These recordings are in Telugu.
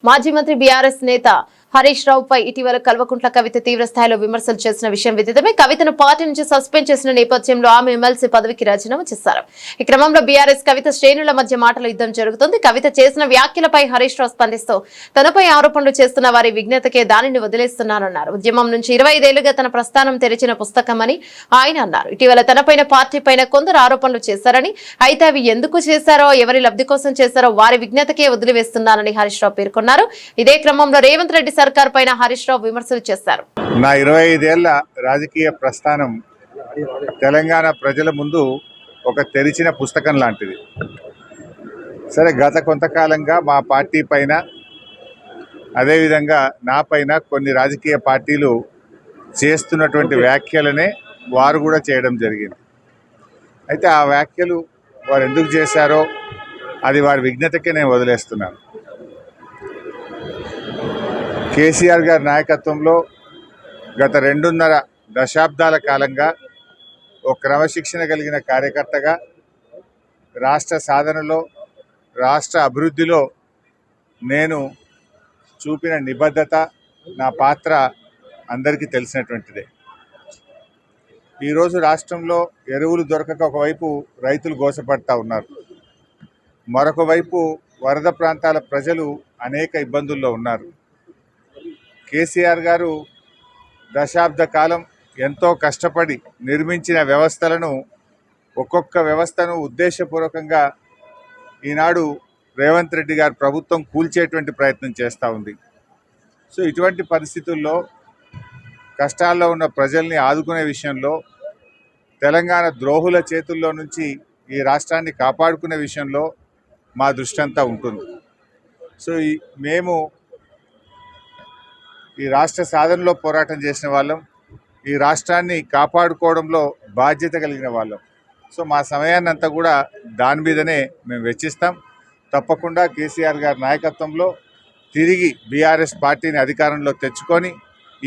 మాజీ మంత్రి బీఆర్ఎస్ నేత హరీష్ రావుపై ఇటీవల కల్వకుంట్ల కవిత తీవ్ర స్థాయిలో విమర్శలు చేసిన విషయం విదితమే. కవితను పార్టీ నుంచి సస్పెండ్ చేసిన నేపథ్యంలో ఆమె ఎమ్మెల్సీ పదవికి రాజీనామా చేశారు. ఈ క్రమంలో బీఆర్ఎస్ కవిత శ్రేణుల మధ్య మాటల యుద్ధం జరుగుతోంది. కవిత చేసిన వ్యాఖ్యలపై హరీష్ రావు స్పందిస్తూ తనపై ఆరోపణలు చేస్తున్న వారి విజ్ఞతకే దానిని వదిలేస్తున్నారన్నారు. ఉద్యమం నుంచి 25 ఏళ్లుగా తన ప్రస్థానం తెరిచిన పుస్తకమని ఆయన అన్నారు. ఇటీవల తనపైన పార్టీ పైన కొందరు ఆరోపణలు చేశారని, అయితే అవి ఎందుకు చేశారో, ఎవరి లబ్ధి కోసం చేశారో వారి విజ్ఞతకే వదిలివేస్తున్నారని హరీష్ రావు పేర్కొన్నారు. ఇదే క్రమంలో రేవంత్ రెడ్డి సర్కార్ పైన హరీష్ రావు విమర్శలు చేశారు. నా 25 ఏళ్ల రాజకీయ ప్రస్థానం తెలంగాణ ప్రజల ముందు ఒక తెరిచిన పుస్తకం లాంటిది. సరే, గత కొంతకాలంగా మా పార్టీ పైన, అదేవిధంగా నా పైన కొన్ని రాజకీయ పార్టీలు చేస్తున్నటువంటి వ్యాఖ్యలనే వారు కూడా చేయడం జరిగింది. అయితే ఆ వ్యాఖ్యలు వారు ఎందుకు చేశారో అది వారి విజ్ఞతకే నేను వదిలేస్తున్నాను. కేసీఆర్ గారి నాయకత్వంలో గత 2.5 దశాబ్దాల కాలంగా ఒక క్రమశిక్షణ కలిగిన కార్యకర్తగా రాష్ట్ర సాధనలో, రాష్ట్ర అభివృద్ధిలో నేను చూపిన నిబద్ధత, నా పాత్ర అందరికీ తెలిసినటువంటిదే. ఈరోజు రాష్ట్రంలో ఎరువులు దొరకక ఒకవైపు రైతులు గోసపడతా ఉన్నారు, మరొక వైపు వరద ప్రాంతాల ప్రజలు అనేక ఇబ్బందుల్లో ఉన్నారు. కేసీఆర్ గారు దశాబ్ద కాలం ఎంతో కష్టపడి నిర్మించిన వ్యవస్థలను, ఒక్కొక్క వ్యవస్థను ఉద్దేశపూర్వకంగా ఈనాడు రేవంత్ రెడ్డి గారి ప్రభుత్వం కూల్చేటువంటి ప్రయత్నం చేస్తూ ఉంది. సో ఇటువంటి పరిస్థితుల్లో కష్టాల్లో ఉన్న ప్రజల్ని ఆదుకునే విషయంలో, తెలంగాణ ద్రోహుల చేతుల్లో నుంచి ఈ రాష్ట్రాన్ని కాపాడుకునే విషయంలో మా దృష్టి అంతా ఉంటుంది. సో మేము ఈ రాష్ట్ర సాధనలో పోరాటం చేసిన వాళ్ళం, ఈ రాష్ట్రాన్ని కాపాడుకోవడంలో బాధ్యత కలిగిన వాళ్ళం. సో మా సమయాన్ని అంతా కూడా దాని మీదనే మేము వెచ్చిస్తాం. తప్పకుండా కేసీఆర్ గారి నాయకత్వంలో తిరిగి బీఆర్ఎస్ పార్టీని అధికారంలో తెచ్చుకొని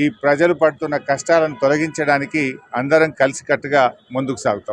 ఈ ప్రజలు పడుతున్న కష్టాలను తొలగించడానికి అందరం కలిసికట్టుగా ముందుకు సాగుతాం.